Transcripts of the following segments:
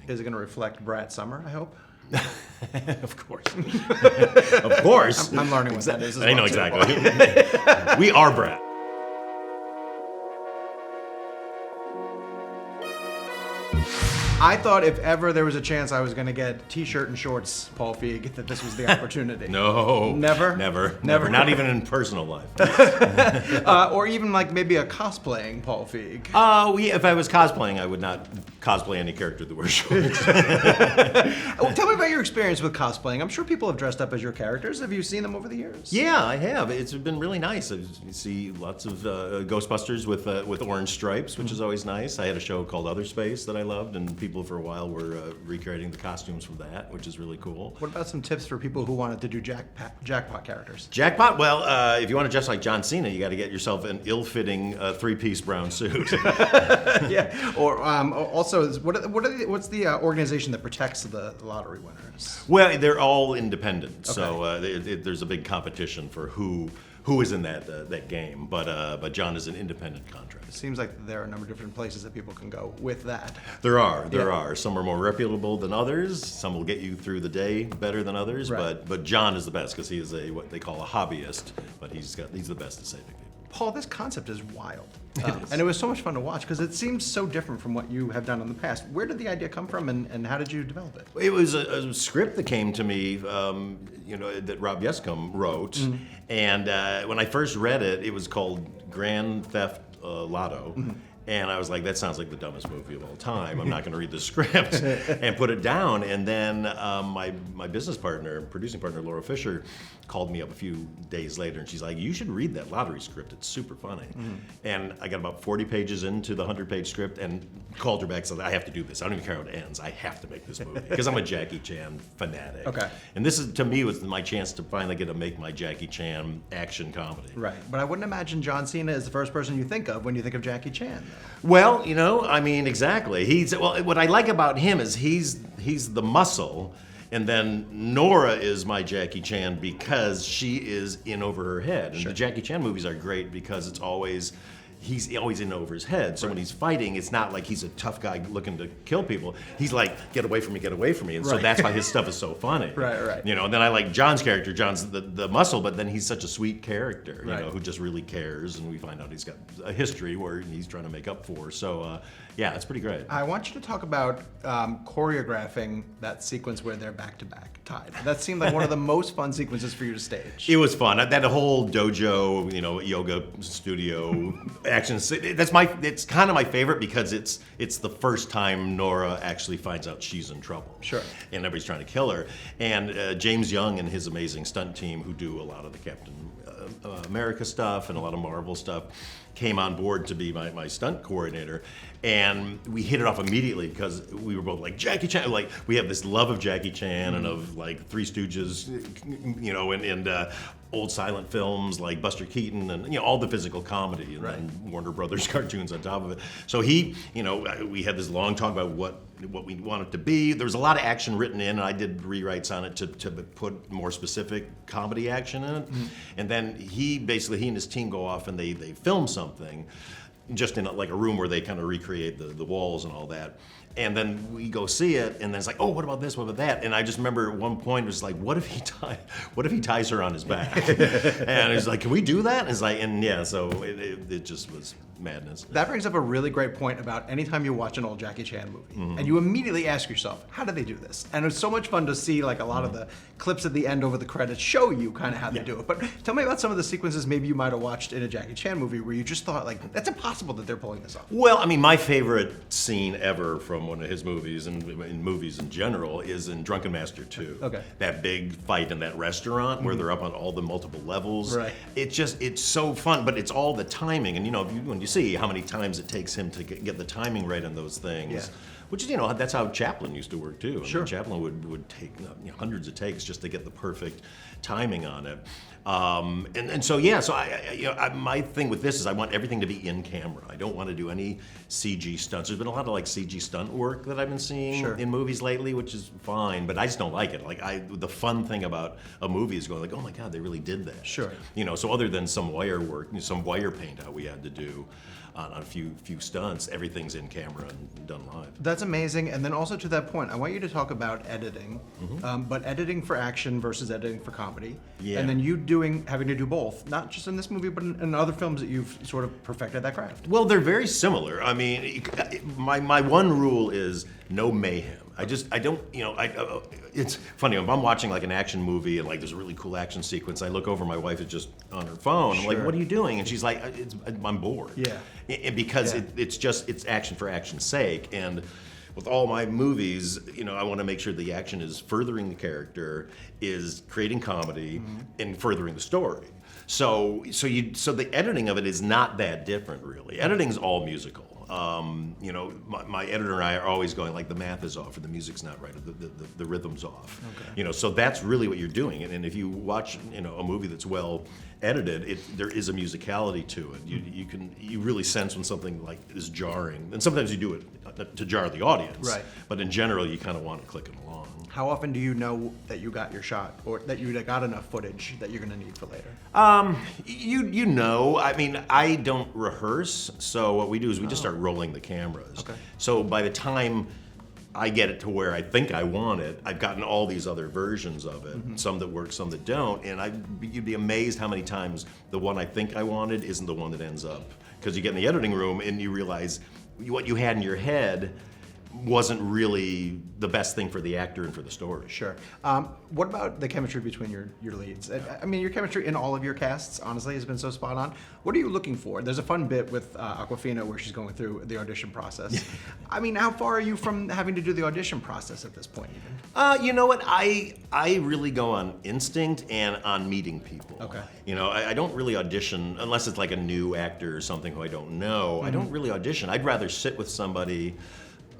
Is it going to reflect Brat Summer, I hope? Of course. Of course. I'm learning what that is. I know exactly. We are Brat. I thought if ever there was a chance I was going to get t-shirt and shorts, Paul Feig, that this was the opportunity. No. Never? Never. Not even in personal life. Or even like maybe a cosplaying Paul Feig. If I was cosplaying, I would not cosplay any character that wears shorts. Well, tell me about your experience with cosplaying. I'm sure people have dressed up as your characters. Have you seen them over the years? Yeah, I have. It's been really nice. You see lots of Ghostbusters with orange stripes, which is always nice. I had a show called Other Space that I loved, and people for a while were recreating the costumes from that, which is really cool. What about some tips for people who wanted to do Jackpot characters? Jackpot? Well, if you want to dress like John Cena, you got to get yourself an ill-fitting three-piece brown suit. Yeah. Or also, what's the organization that protects the lottery winners? Well, they're all independent, Okay. so there's a big competition for who is in that game. But John is an independent contract. It seems like there are a number of different places that people can go with that. There are. Some are more reputable than others. Some will get you through the day better than others. Right. But John is the best because he is what they call a hobbyist. But he's the best at saving people. Paul, this concept is wild. And it was so much fun to watch because it seems so different from what you have done in the past. Where did the idea come from and how did you develop it? It was a script that came to me, that Rob Yescombe wrote. Mm-hmm. And when I first read it, it was called Grand Theft Lotto. Mm-hmm. And I was like, that sounds like the dumbest movie of all time. I'm not going to read the script and put it down. And then my business partner, producing partner, Laura Fisher, called me up a few days later, and she's like, you should read that lottery script. It's super funny. Mm-hmm. And I got about 40 pages into the 100-page script and called her back and said, I have to do this. I don't even care how it ends. I have to make this movie because I'm a Jackie Chan fanatic. Okay. And this, to me, was my chance to finally get to make my Jackie Chan action comedy. Right. But I wouldn't imagine John Cena is the first person you think of when you think of Jackie Chan. Well, exactly. What I like about him is he's the muscle, and then Nora is my Jackie Chan because she is in over her head. And Sure. the Jackie Chan movies are great because he's always in over his head. So when he's fighting, it's not like he's a tough guy looking to kill people. He's like, get away from me, get away from me. And so that's why his stuff is so funny. Right. And then I like John's character. John's the muscle, but then he's such a sweet character, who just really cares. And we find out he's got a history where he's trying to make up for. So it's pretty great. I want you to talk about choreographing that sequence where they're back-to-back tied. That seemed like one of the most fun sequences for you to stage. It was fun. That whole dojo, yoga studio action. It's kind of my favorite because it's the first time Nora actually finds out she's in trouble. Sure. And everybody's trying to kill her. And James Young and his amazing stunt team, who do a lot of the Captain America stuff and a lot of Marvel stuff, came on board to be my stunt coordinator, and we hit it off immediately because we were both like Jackie Chan. Like we have this love of Jackie Chan and of like Three Stooges, and old silent films like Buster Keaton and all the physical comedy and then Warner Brothers cartoons on top of it. So we had this long talk about what we want it to be. There was a lot of action written in, and I did rewrites on it to put more specific comedy action in it. Mm-hmm. And then he and his team go off and they film something just in a room where they kind of recreate the walls and all that. And then we go see it, and then it's like, oh, what about this? What about that? And I just remember at one point it was like, what if he ties her on his back? And he's like, can we do that? And it's like, so it just was madness. That brings up a really great point about anytime you watch an old Jackie Chan movie, mm-hmm. and you immediately ask yourself, how did they do this? And it's so much fun to see like a lot mm-hmm. of the clips at the end over the credits show you kind of how they do it. But tell me about some of the sequences maybe you might have watched in a Jackie Chan movie where you just thought like, that's impossible that they're pulling this off. Well, my favorite scene ever from one of his movies, and in movies in general, is in Drunken Master 2. Okay. That big fight in that restaurant where they're up on all the multiple levels. Right. It's so fun, but it's all the timing. And when you see how many times it takes him to get the timing right on those things, which is, that's how Chaplin used to work too. Sure. Chaplin would take hundreds of takes just to get the perfect timing on it. So my thing with this is I want everything to be in camera. I don't want to do any CG stunts. There's been a lot of CG stunt work that I've been seeing in movies lately, which is fine, but I just don't like it. The fun thing about a movie is going oh my God, they really did that. Sure. So other than some wire work, some wire paint out we had to do, on a few stunts. Everything's in camera and done live. That's amazing. And then also to that point, I want you to talk about editing, but editing for action versus editing for comedy. Yeah. And then you having to do both, not just in this movie, but in other films that you've sort of perfected that craft. Well, they're very similar. I mean, my one rule is no mayhem. I don't, it's funny, if I'm watching like an action movie and like there's a really cool action sequence, I look over, my wife is just on her phone. I'm like, what are you doing? And she's like, I'm bored. Yeah. And because it's action for action's sake. And with all my movies, I want to make sure the action is furthering the character, is creating comedy, and furthering the story. So the editing of it is not that different, really. Editing's all musical. My editor and I are always going like the math is off or the music's not right or the rhythm's off. Okay. So that's really what you're doing. And if you watch a movie that's well edited, there is a musicality to it. You really sense when something like is jarring. And sometimes you do it to jar the audience. Right. But in general, you kind of want to click it along. How often do you know that you got your shot or that you got enough footage that you're going to need for later? I mean, I don't rehearse, so what we do is we just start rolling the cameras. Okay. So by the time I get it to where I think I want it, I've gotten all these other versions of it, some that work, some that don't, and you'd be amazed how many times the one I think I wanted isn't the one that ends up. Because you get in the editing room and you realize what you had in your head wasn't really the best thing for the actor and for the story. Sure. What about the chemistry between your leads? I mean, your chemistry in all of your casts, honestly, has been so spot on. What are you looking for? There's a fun bit with Awkwafina where she's going through the audition process. I mean, how far are you from having to do the audition process at this point even? You know what? I really go on instinct and on meeting people. Okay. I don't really audition unless it's like a new actor or something who I don't know. I don't really audition. I'd rather sit with somebody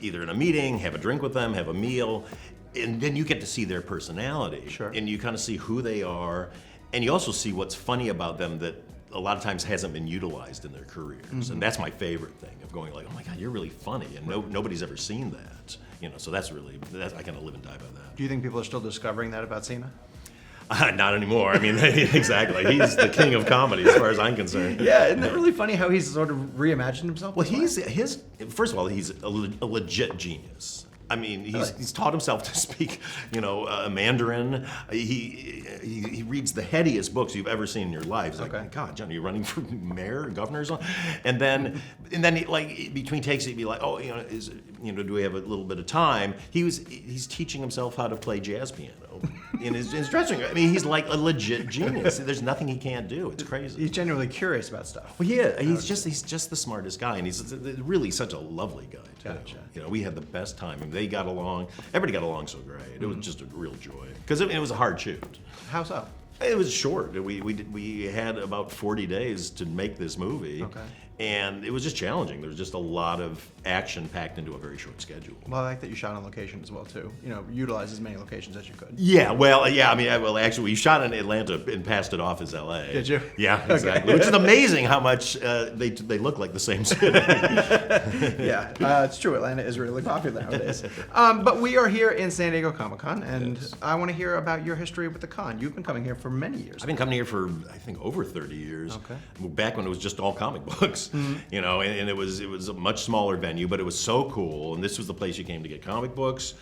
either in a meeting, have a drink with them, have a meal, and then you get to see their personality. Sure. And you kind of see who they are, and you also see what's funny about them that a lot of times hasn't been utilized in their careers. And that's my favorite thing, of going like, oh my God, you're really funny, and nobody's ever seen that. So that's I kind of live and die by that. Do you think people are still discovering that about Cena? Not anymore. I mean, exactly. He's the king of comedy as far as I'm concerned. Yeah, isn't it really funny how he's sort of reimagined himself? Well, first of all, he's a legit genius. I mean, he's taught himself to speak, Mandarin. He reads the headiest books you've ever seen in your life. He's like, God, John, are you running for mayor, governor, or something? And then between takes, he'd be like, oh, do we have a little bit of time? He's teaching himself how to play jazz piano in his dressing room. I mean, he's like a legit genius. There's nothing he can't do. It's crazy. He's genuinely curious about stuff. Well, yeah, he's just the smartest guy, and he's really such a lovely guy too. Gotcha. We had the best time. I mean, they got along. Everybody got along so great. It was just a real joy because it was a hard shoot. How so? It was short. We had about 40 days to make this movie. Okay. And it was just challenging. There was just a lot of action packed into a very short schedule. Well, I like that you shot on location as well too. Utilize as many locations as you could. Yeah, well, yeah. I mean, actually, we shot in Atlanta and passed it off as LA. Did you? Yeah, exactly. Which is amazing how much they look like the same city. Yeah, it's true. Atlanta is really popular nowadays. But we are here in San Diego Comic-Con, and I want to hear about your history with the con. You've been coming here for many years. I've been coming here for I think over 30 years. Okay. Back when it was just all comic books. And it was a much smaller venue, but it was so cool. And this was the place you came to get comic books,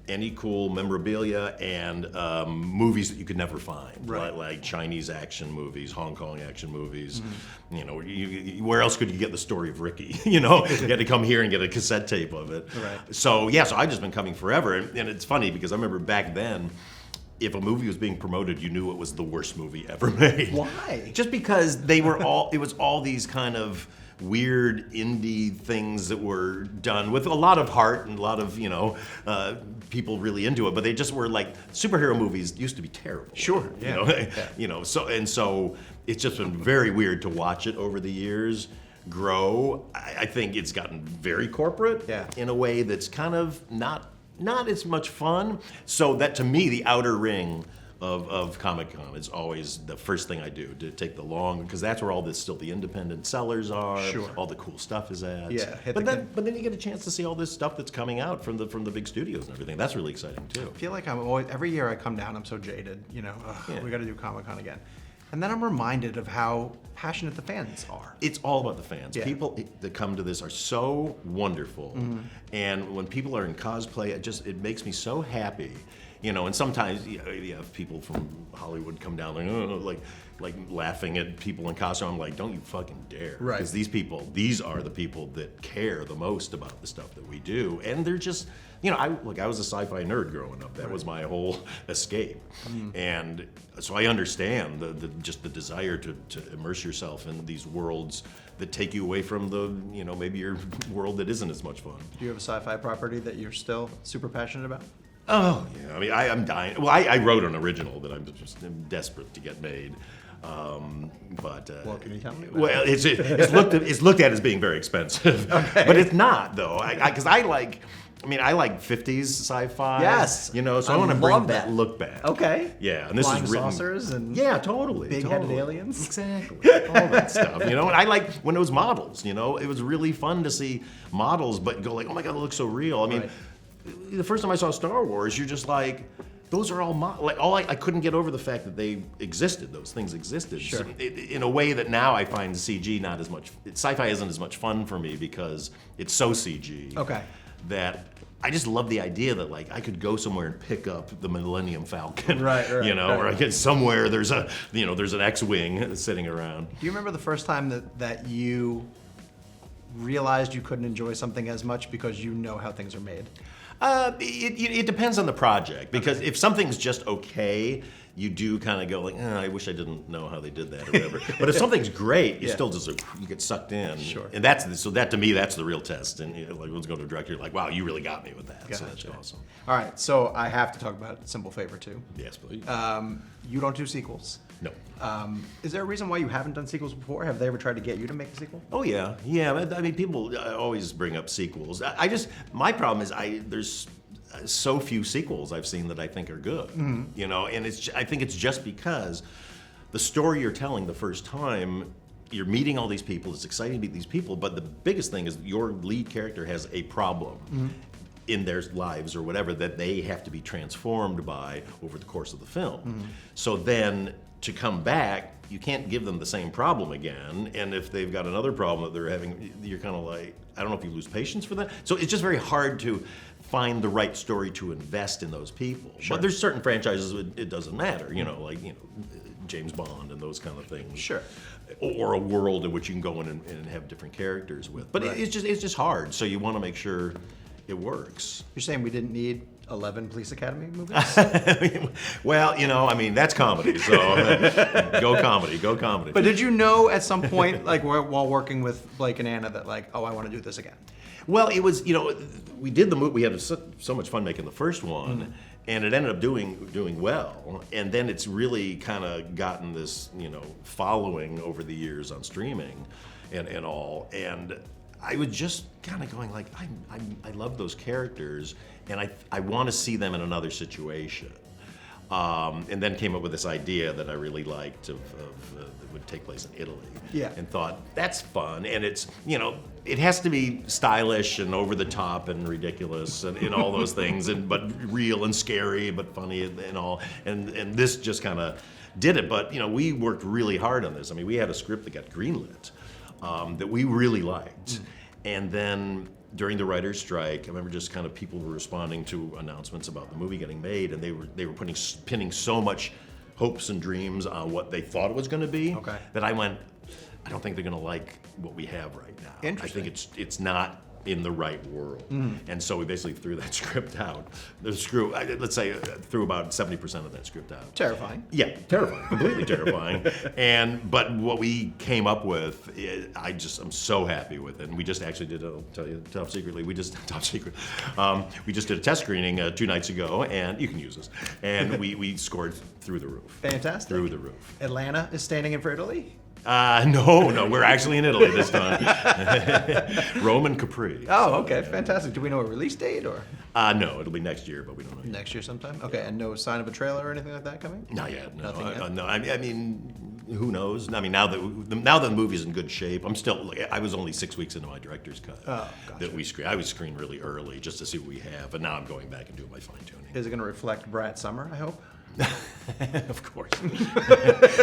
any cool memorabilia, and movies that you could never find, like Chinese action movies, Hong Kong action movies. Where else could you get the story of Ricky? You had to come here and get a cassette tape of it. Right. So I've just been coming forever, and it's funny because I remember back then, if a movie was being promoted, you knew it was the worst movie ever made. Why? Just because it was all these kind of weird indie things that were done with a lot of heart and a lot of people really into it, but they just were like superhero movies used to be terrible. Sure. So it's just been very weird to watch it over the years grow. I think it's gotten very corporate in a way that's kind of not as much fun. So that, to me, the outer ring of Comic-Con is always the first thing I do, to take the long, because that's where all this still the independent sellers are. Sure. All the cool stuff is at. Yeah. But then you get a chance to see all this stuff that's coming out from the big studios and everything. That's really exciting too. I feel like I'm always, every year I come down, I'm so jaded. We got to do Comic-Con again. And then I'm reminded of how passionate the fans are. It's all about the fans. Yeah. People that come to this are so wonderful, and when people are in cosplay, it makes me so happy. You know, and sometimes you have people from Hollywood come down like laughing at people in costume. I'm like, don't you fucking dare. Right. Because these are the people that care the most about the stuff that we do. And they're just, you know, I was a sci-fi nerd growing up. That was my whole escape. And so I understand just the desire to immerse yourself in these worlds that take you away from maybe your world that isn't as much fun. Do you have a sci-fi property that you're still super passionate about? Oh, yeah. I mean, I'm dying. Well, I wrote an original that I'm just desperate to get made. Well, can you tell me? Well, it's looked at as being very expensive, but it's not though. Because I like 50s sci-fi. Yes. You know, so I I want to love bring that look back. Okay. Yeah, and this Flying is written. saucers and Totally. big-headed aliens. Exactly. All that stuff. You know, and I like when it was models. You know, it was really fun to see models, but go like, oh my god, it looks so real. I mean. Right. The first time I saw Star Wars, you're just like, those are all I couldn't get over the fact that they existed. Those things existed. Sure. So in a way that now I find CG not as much. Sci-fi isn't as much fun for me because it's so CG. Okay. That I just love the idea that like I could go somewhere and pick up the Millennium Falcon. Right. You know, right. or I get somewhere there's an X-wing sitting around. Do you remember the first time that you realized you couldn't enjoy something as much because you know how things are made? It depends on the project, because if something's just okay, you do kind of go like, I wish I didn't know how they did that or whatever. But if something's great, you still just you get sucked in. Sure. And that to me, that's the real test. And like, let's go to a director, you're like, wow, you really got me with that. So that's awesome. All right, so I have to talk about Simple Favor too. Yes, please. You don't do sequels. No. Is there a reason why you haven't done sequels before? Have they ever tried to get you to make a sequel? Oh yeah. I mean, people always bring up sequels. My problem is there's so few sequels I've seen that I think are good. You know, and I think it's just because the story you're telling the first time, you're meeting all these people. It's exciting to meet these people, but the biggest thing is your lead character has a problem in their lives or whatever that they have to be transformed by over the course of the film. So then to come back, you can't give them the same problem again. And if they've got another problem that they're having, you're kind of like, I don't know if you lose patience for that. So it's just very hard to find the right story to invest in those people. Sure. But there's certain franchises it doesn't matter, like James Bond and those kind of things. Sure. Or a world in which you can go in and have different characters with. But Right. it's just hard. So you want to make sure it works. You're saying we didn't need 11 Police Academy movies? Well, I mean, that's comedy, so go comedy. But did you know at some point, like while working with Blake and Anna, that like, oh, I want to do this again? Well, it was, we did the movie, we had so much fun making the first one, and it ended up doing well. And then it's really kind of gotten this, following over the years on streaming and all. And I was just kind of going like, I love those characters, and I want to see them in another situation. And then came up with this idea that I really liked of that would take place in Italy. Yeah. And thought, that's fun. And it's, it has to be stylish and over the top and ridiculous and all those things, but real and scary, but funny and all. And this just kind of did it. But, we worked really hard on this. I mean, we had a script that got greenlit that we really liked. And then during the writer's strike, I remember just kind of people were responding to announcements about the movie getting made, and they were pinning so much hopes and dreams on what they thought it was going to be that I went, I don't think they're going to like what we have right now. Interesting. I think it's not in the right world. And so we basically threw that script out. Let's say threw about 70% of that script out. Terrifying. Yeah, terrifying, completely terrifying. But what we came up with, I'm so happy with it. And we just actually did, I'll tell you top secretly, we just did a test screening 2 nights ago, and you can use this. And we scored through the roof. Fantastic. Through the roof. Atlanta is standing in for Italy? No, we're actually in Italy this time. Rome and Capri. Oh, okay, fantastic. Do we know a release date or? No, ittle be next year, but we don't know yet. Next year sometime? Okay, and no sign of a trailer or anything like that coming? Not yet. No, Nothing yet? no. I mean, who knows? I mean, now that the movie's in good shape, I was only 6 weeks into my director's cut. Oh, gotcha. That we screened. I was screened really early just to see what we have, and now I'm going back and doing my fine tuning. Is it going to reflect Brat Summer, I hope? Of course.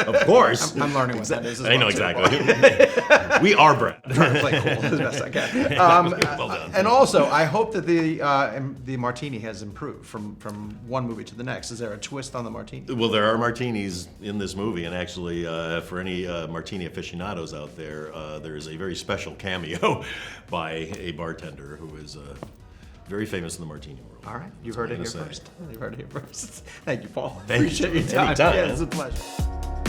Of course. I'm learning what that is. As I know well, too. exactly. We are Brat. Trying to play cool as best I can. Well done. And also, I hope that the Martini has improved from one movie to the next. Is there a twist on the Martini? Well, there are martinis in this movie, and actually, for any martini aficionados out there, there is a very special cameo by a bartender who is very famous in the martini world. All right, you That's heard all it I'm here gonna say. first. You've heard it here first. Thank you, Paul. Thank you. Appreciate your time. Anytime. Yeah, it's a pleasure.